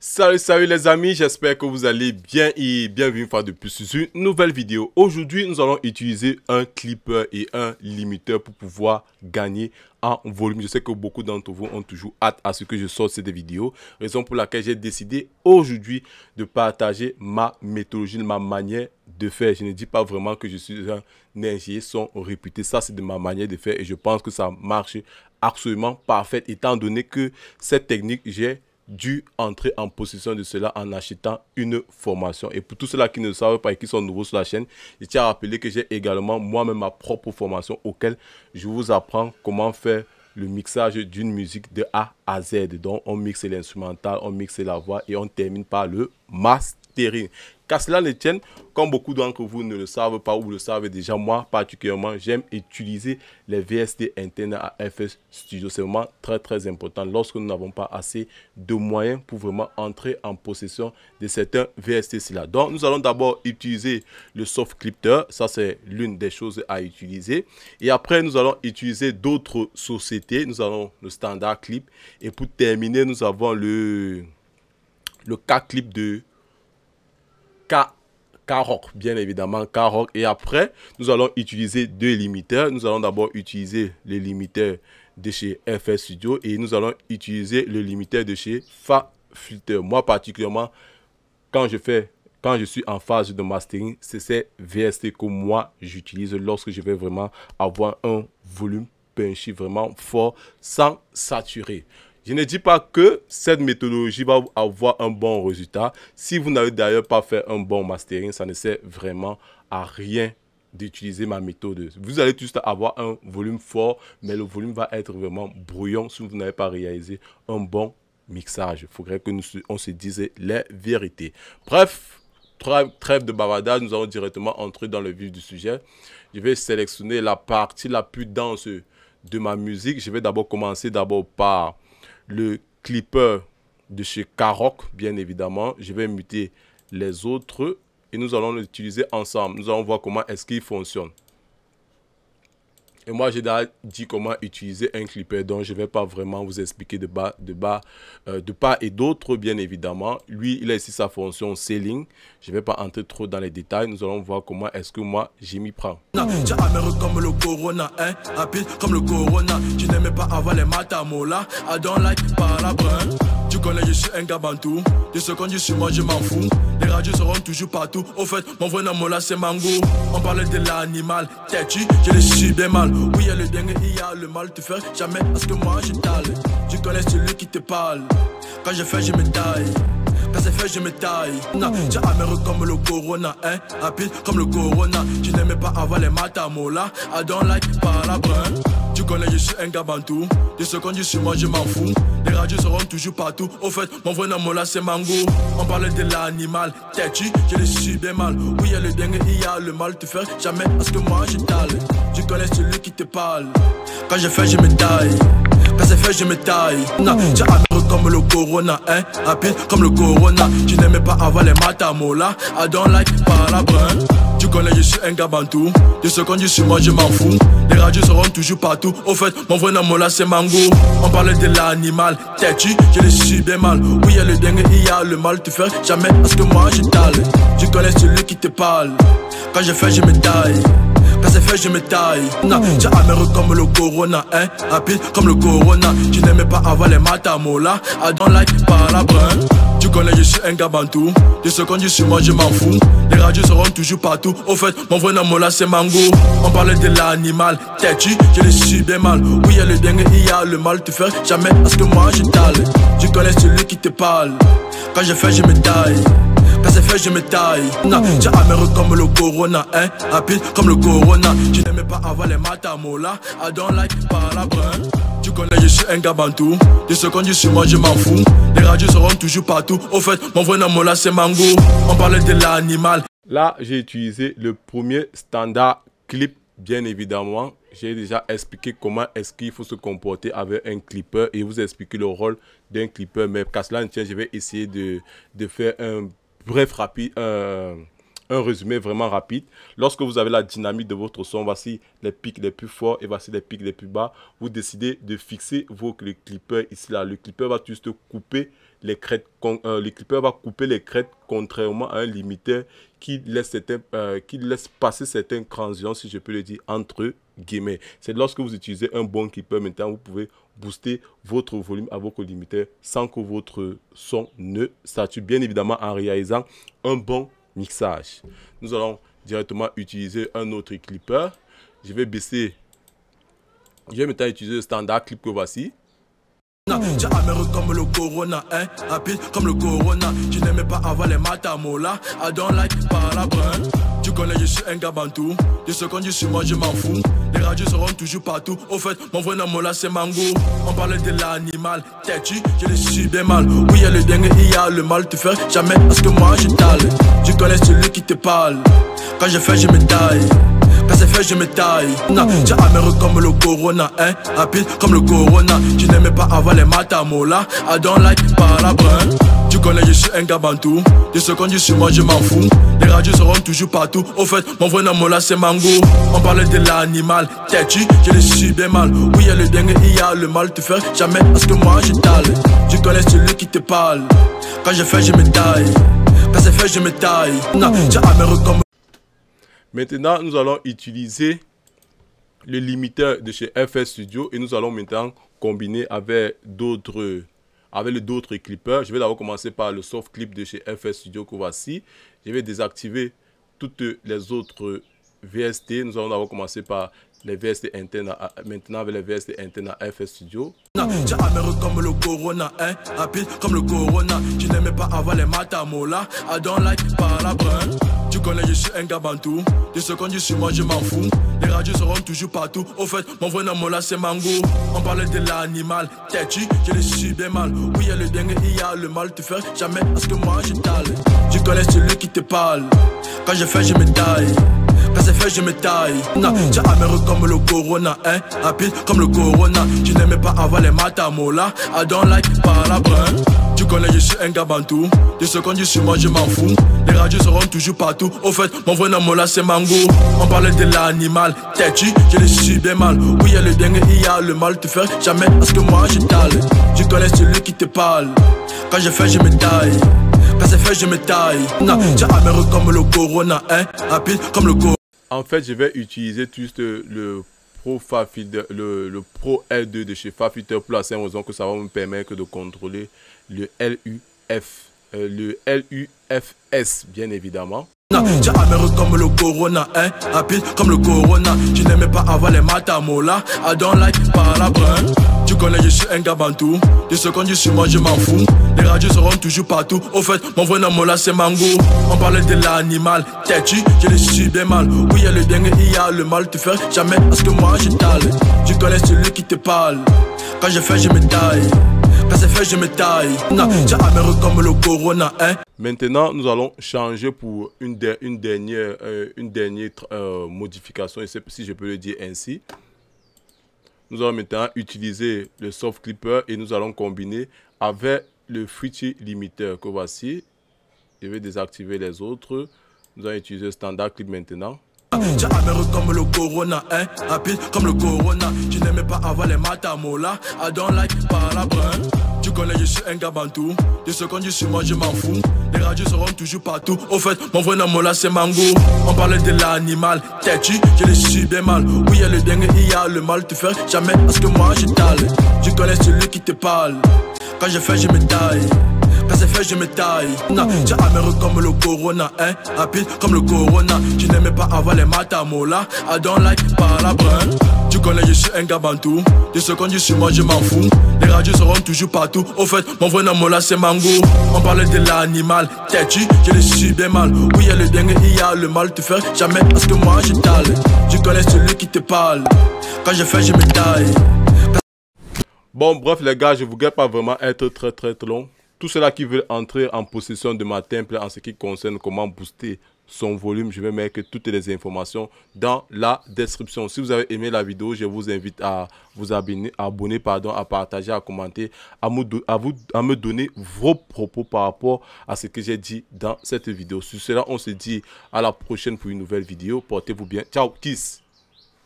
Salut les amis, j'espère que vous allez bien et bienvenue une fois de plus sur une nouvelle vidéo. Aujourd'hui, nous allons utiliser un clipper et un limiteur pour pouvoir gagner en volume. Je sais que beaucoup d'entre vous ont toujours hâte à ce que je sorte cette vidéo. Raison pour laquelle j'ai décidé aujourd'hui de partager ma méthodologie, ma manière de faire. Je ne dis pas vraiment que je suis un ingénieur son réputé. Ça, c'est de ma manière de faire et je pense que ça marche absolument parfait étant donné que cette technique, j'ai dû entrer en possession de cela en achetant une formation. Et pour tous ceux-là qui ne le savent pas et qui sont nouveaux sur la chaîne, je tiens à rappeler que j'ai également moi-même ma propre formation auquel je vous apprends comment faire le mixage d'une musique de A à Z. Donc on mixe l'instrumental, on mixe la voix et on termine par le mastering. Qu'à cela ne tienne, comme beaucoup d'entre vous ne le savent pas ou le savent déjà, moi particulièrement, j'aime utiliser les VST internes à FL Studio. C'est vraiment très important lorsque nous n'avons pas assez de moyens pour vraiment entrer en possession de certains VST-là. Donc, nous allons d'abord utiliser le soft clipper. Ça, c'est l'une des choses à utiliser. Et après, nous allons utiliser d'autres sociétés. Nous avons le standard clip. Et pour terminer, nous avons le K-clip de K-Rock, bien évidemment, K-Rock. Et après, nous allons utiliser deux limiteurs. Nous allons d'abord utiliser le limiteur de chez FL Studio et nous allons utiliser le limiteur de chez FabFilter. Moi, particulièrement, quand je suis en phase de mastering, c'est ces VST que moi, j'utilise lorsque je vais vraiment avoir un volume punchy vraiment fort sans saturer. Je ne dis pas que cette méthodologie va avoir un bon résultat. Si vous n'avez d'ailleurs pas fait un bon mastering, ça ne sert vraiment à rien d'utiliser ma méthode. Vous allez juste avoir un volume fort, mais le volume va être vraiment brouillon si vous n'avez pas réalisé un bon mixage. Il faudrait que on se dise les vérités. Bref, trêve de bavardage, nous allons directement entrer dans le vif du sujet. Je vais sélectionner la partie la plus dense de ma musique. Je vais d'abord commencer par le clipper de chez K-Rock, bien évidemment. Je vais muter les autres et nous allons l'utiliser ensemble. Nous allons voir comment est-ce qu'il fonctionne. Et moi, j'ai déjà dit comment utiliser un clipper, donc je ne vais pas vraiment vous expliquer de part et d'autre, bien évidemment. Lui, il a ici sa fonction ceiling. Je ne vais pas entrer trop dans les détails. Nous allons voir comment est-ce que moi, j'y m'y prends. Comme le corona, hein, rapide comme le corona. Tu n'aimais pas avoir les matamola. I don't like par la brun. Tu connais, je suis un gabantou. De ce qu'on dit sur moi, je m'en fous. Les radios seront toujours partout. Au fait, mon vrai nom là, c'est Mango. On parlait de l'animal. Têtu, je le suis bien mal. Oui, il y a le dingue, il y a le mal. Tu fais jamais parce que moi, je t'aille. Tu connais celui qui te parle. Quand je fais, je me taille. Quand c'est fait, je me taille. Non, tu amer comme le corona, hein, rapide comme le corona. Tu n'aimais pas avoir les matamola. I don't like par la brun. Tu connais, je suis un gabantou. De ce qu'on dit sur moi, je m'en fous. Les radios seront toujours partout. Au fait, mon vrai nom là, c'est Mango. On parlait de l'animal. Têtu, je le suis bien mal. Oui, il y a le dingue, il y a le mal. Tu fais jamais parce que moi, je t'aille. Tu connais celui qui te parle. Quand je fais, je me taille. Quand c'est fait, je me taille. Non, tu amer comme le corona, hein, rapide comme le corona. Tu n'aimais pas avoir les matamola. I don't like par la brun. Tu connais, je suis un gabantou. De ce qu'on dit sur moi, je m'en fous. Les radios seront toujours partout. Au fait, mon vrai nom là, c'est Mango. On parlait de l'animal. Têtu, je le suis bien mal. Oui, il y a le dingue, il y a le mal. Tu fais jamais parce que moi, je t'aille. Tu connais celui qui te parle. Quand je fais, je me taille. Quand c'est fait, je me taille. Non, tu amer comme le corona, hein, rapide comme le corona. Tu n'aimais pas avoir les matamola. I don't like par la brun. Tu connais, je suis un gabantou. De ce qu'on dit sur moi, je m'en fous. Les radios seront toujours partout. Au fait, mon vrai nom là, c'est Mango. On parlait de l'animal. Têtu, je le suis bien mal. Oui, il y a le dingue, il y a le mal. Tu fais jamais parce que moi, je t'aille. Tu connais celui qui te parle. Quand je fais, je me taille. Quand c'est fait, je me taille. Non, tu amer comme le corona, hein, rapide comme le corona. Tu n'aimais pas avoir les matamola. I don't like par la brun. Tu connais, je suis un gabantou. De ce qu'on dit sur moi, je m'en fous. Les radios seront toujours partout. Au fait, mon vrai nom là, c'est Mango. On parlait de l'animal. Là, j'ai utilisé le premier standard clip, bien évidemment. J'ai déjà expliqué comment est-ce qu'il faut se comporter avec un clipper et vous expliquer le rôle d'un clipper. Mais qu'à cela ne tienne, je vais essayer de faire un bref rapide, un résumé vraiment rapide. Lorsque vous avez la dynamique de votre son, voici les pics les plus forts et voici les pics les plus bas. Vous décidez de fixer vos clippers ici là. Le clipper va juste couper les crêtes, le clipper va couper les crêtes contrairement à un limiteur qui laisse passer certaines transitions, si je peux le dire, entre guillemets. C'est lorsque vous utilisez un bon clipper, maintenant vous pouvez booster votre volume à votre limiteur sans que votre son ne sature, bien évidemment en réalisant un bon mixage. Nous allons directement utiliser un autre clipper. Je vais maintenant utiliser le standard clip que voici. J'ai amer comme le corona, hein, rapide comme le corona. Je n'aimais pas avoir les matamola. I don't like par la brun. Tu connais, je suis un gabantou. De ce qu'on dit sur moi, je m'en fous. Les radios seront toujours partout. Au fait, mon vrai nom là, c'est Mango. On parlait de l'animal. Têtu, je le suis bien mal. Oui, il y a le dingue, il y a le mal. Tu fais jamais parce que moi, je t'aille. Tu connais celui qui te parle. Quand je fais, je me taille. Quand c'est fait, je me taille. J'ai amer comme le corona, hein, rapide comme le corona. Je n'aimais pas avoir les matamola. I don't like par la brun. Tu connais, je suis un gabantou. De ce qu'on dit sur moi, je m'en fous. Les radios seront toujours partout. Au fait, mon vrai nom là, c'est Mango. On parlait de l'animal. Têtu, je le suis bien mal. Oui, il y a le dingue, il y a le mal. Tu fais jamais parce que moi, je t'aille. Tu connais celui qui te parle. Quand je fais, je me taille. Quand c'est fait, je me taille. J'ai amer comme. Maintenant, nous allons utiliser le limiteur de chez FL Studio et nous allons maintenant combiner avec d'autres clippers. Je vais d'abord commencer par le soft clip de chez FL Studio que voici. Je vais désactiver toutes les autres VST. Nous allons d'abord commencer par les VST internes, maintenant avec les VST internes à FL Studio. J'ai amer comme le corona, hein, rapide comme le corona. Je n'aimais pas avoir les matamola. I don't like par la brun. Tu connais, je suis un gabantou. De ce qu'on dit sur moi, je m'en fous. Les radios seront toujours partout. Au fait, mon vrai nom là, c'est Mango. On parlait de l'animal. Têtu, je le suis bien mal. Oui, il y a le dingue, il y a le mal. Tu fais jamais parce que moi, je t'aille. Tu connais celui qui te parle. Quand je fais, je me taille. Quand c'est fait, je me taille. J'ai amer comme le corona, hein, rapide comme le corona. Je n'aimais pas avoir les matamola. I don't like par la brun. Tu connais, je suis un gabantou. De ce qu'on dit sur moi, je m'en fous. Les radios seront toujours partout. Au fait, mon vrai nom là, c'est Mango. On parlait de l'animal. Têtu, je le suis bien mal. Oui, il y a le dingue, il y a le mal. Tu fais jamais parce que moi, je t'aille. Tu connais celui qui te parle. Quand je fais, je me taille. Quand c'est fait, je me taille. J'ai amer comme le corona, hein, rapide comme le corona. En fait, je vais utiliser juste le Pro L2 de chez FabFilter pour la simple raison que ça va me permettre de contrôler le LUFS, bien évidemment. J'ai amer comme le corona, hein, rapide comme le corona. Je n'aimais pas avoir les matamola. I don't like par la brun. Tu connais, je suis un gabantou. De ce qu'on dit sur moi, je m'en fous. Les radios seront toujours partout. Au fait, mon vrai nom là, c'est Mango. On parlait de l'animal. Têtu, je le suis bien mal. Oui, il y a le dingue, il y a le mal. Tu fais jamais parce que moi, je t'aille. Tu connais celui qui te parle. Quand je fais, je me taille. Quand c'est fait, je me taille. J'ai amer comme le corona, hein. Maintenant, nous allons changer pour une dernière modification, si je peux le dire ainsi. Nous allons maintenant utiliser le soft clipper et nous allons combiner avec le Fruity Limiter que voici. Je vais désactiver les autres. Nous allons utiliser le standard clip maintenant. J'ai amer comme le corona, hein, rapide comme le corona. Je n'aimais pas avoir les matamola. I don't like par la brun. Tu connais, je suis un gabantou. De ce qu'on dit sur moi, je m'en fous. Les radios seront toujours partout. Au fait, mon vrai nom là, c'est Mango. On parlait de l'animal. Têtu, je le suis bien mal. Oui, il y a le dingue, il y a le mal. Tu fais jamais parce que moi, je t'aille. Tu connais celui qui te parle. Quand je fais, je me taille. Quand c'est fait, je me taille. J'ai amer comme le corona, hein, rapide comme le corona. Je n'aimais pas avoir les matamola. I don't like par la brun. Tu connais, je suis un gabantou. De ce qu'on dit sur moi, je m'en fous. Les radios seront toujours partout. Au fait, mon vrai nom là, c'est Mango. On parlait de l'animal. Têtu, je le suis bien mal. Oui, il y a le dingue, il y a le mal. Tu fais jamais parce que moi, je t'aille. Tu connais celui qui te parle. Quand je fais, je me taille. Bon, bref, les gars, je ne voudrais pas vraiment être très long. Tout cela qui veut entrer en possession de ma template en ce qui concerne comment booster son volume, je vais mettre toutes les informations dans la description. Si vous avez aimé la vidéo, je vous invite à vous abonner, à partager, à commenter, à me donner vos propos par rapport à ce que j'ai dit dans cette vidéo. Sur cela, on se dit à la prochaine pour une nouvelle vidéo. Portez-vous bien. Ciao, kiss.